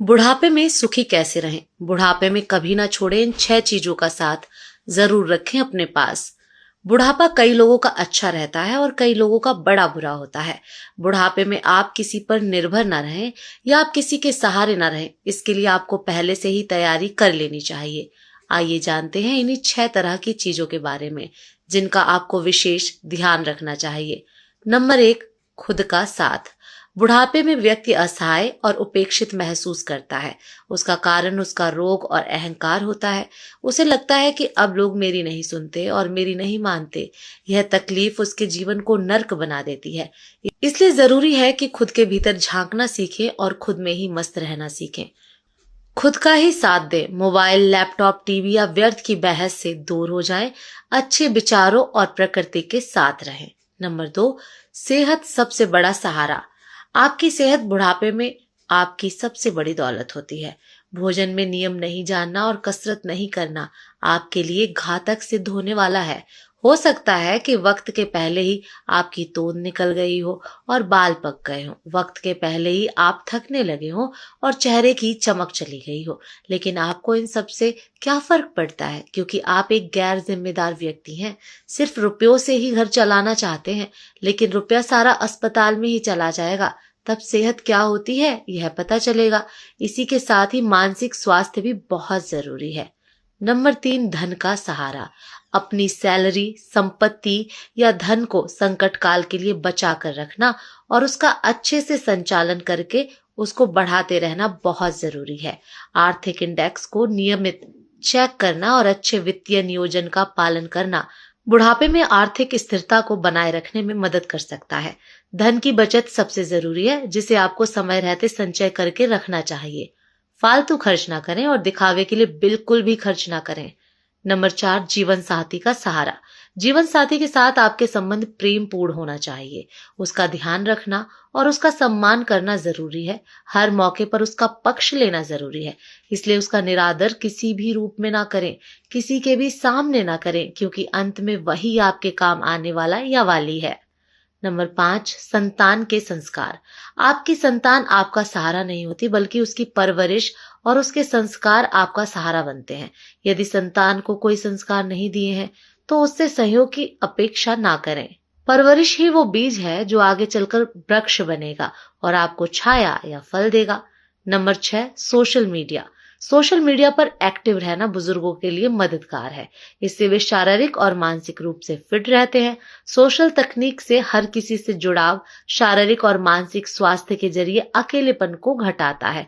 बुढ़ापे में सुखी कैसे रहें? बुढ़ापे में कभी ना छोड़ें इन 6 चीजों का साथ जरूर रखें अपने पास। बुढ़ापा कई लोगों का अच्छा रहता है और कई लोगों का बड़ा बुरा होता है। बुढ़ापे में आप किसी पर निर्भर ना रहें या आप किसी के सहारे ना रहें, इसके लिए आपको पहले से ही तैयारी कर लेनी चाहिए। आइए जानते हैं इन्हीं 6 तरह की चीजों के बारे में जिनका आपको विशेष ध्यान रखना चाहिए। नंबर 1, खुद का साथ। बुढ़ापे में व्यक्ति असहाय और उपेक्षित महसूस करता है। उसका कारण उसका रोग और अहंकार होता है। उसे लगता है कि अब लोग मेरी नहीं सुनते और मेरी नहीं मानते। यह तकलीफ उसके जीवन को नर्क बना देती है। इसलिए जरूरी है कि खुद के भीतर झांकना सीखें और खुद में ही मस्त रहना सीखें। खुद का ही साथ दें। मोबाइल, लैपटॉप, टीवी या व्यर्थ की बहस से दूर हो जाएं। अच्छे विचारों और प्रकृति के साथ रहें। नंबर 2, सेहत सबसे बड़ा सहारा। आपकी सेहत बुढ़ापे में आपकी सबसे बड़ी दौलत होती है। भोजन में नियम नहीं जानना और कसरत नहीं करना आपके लिए घातक सिद्ध होने वाला है। हो सकता है कि वक्त के पहले ही आपकी तोंद निकल गई हो और बाल पक गए हो। वक्त के पहले ही आप थकने लगे हो और चेहरे की चमक चली गई हो। लेकिन आपको इन सब से क्या फर्क पड़ता है, क्योंकि आप एक गैर जिम्मेदार व्यक्ति हैं। सिर्फ रुपयों से ही घर चलाना चाहते हैं, लेकिन रुपया सारा अस्पताल में ही चला जाएगा। तब सेहत क्या होती है यह पता चलेगा। इसी के साथ ही मानसिक स्वास्थ्य भी बहुत जरूरी है। नंबर 3, धन का सहारा। अपनी सैलरी, संपत्ति या धन को संकट काल के लिए बचा कर रखना और उसका अच्छे से संचालन करके उसको बढ़ाते रहना बहुत जरूरी है। आर्थिक इंडेक्स को नियमित चेक करना और अच्छे वित्तीय नियोजन का पालन करना बुढ़ापे में आर्थिक स्थिरता को बनाए रखने में मदद कर सकता है। धन की बचत सबसे जरूरी है, जिसे आपको समय रहते संचय करके रखना चाहिए। फालतू खर्च ना करें और दिखावे के लिए बिल्कुल भी खर्च ना करें। नंबर 4, जीवन साथी का सहारा। जीवन साथी के साथ आपके संबंध प्रेम पूर्ण होना चाहिए। उसका ध्यान रखना और उसका सम्मान करना जरूरी है। हर मौके पर उसका पक्ष लेना जरूरी है। इसलिए उसका निरादर किसी भी रूप में ना करें, किसी के भी सामने ना करें, क्योंकि अंत में वही आपके काम आने वाला या वाली है। नंबर 5, संतान के संस्कार। आपकी संतान आपका सहारा नहीं होती, बल्कि उसकी परवरिश और उसके संस्कार आपका सहारा बनते हैं। यदि संतान को कोई संस्कार नहीं दिए हैं तो उससे सहयोग की अपेक्षा ना करें। परवरिश ही वो बीज है जो आगे चलकर वृक्ष बनेगा और आपको छाया या फल देगा। Number 6, social media. Social media पर एक्टिव रहना बुजुर्गों के लिए मददगार है। इससे वे शारीरिक और मानसिक रूप से फिट रहते हैं। सोशल तकनीक से हर किसी से जुड़ाव शारीरिक और मानसिक स्वास्थ्य के जरिए अकेलेपन को घटाता है।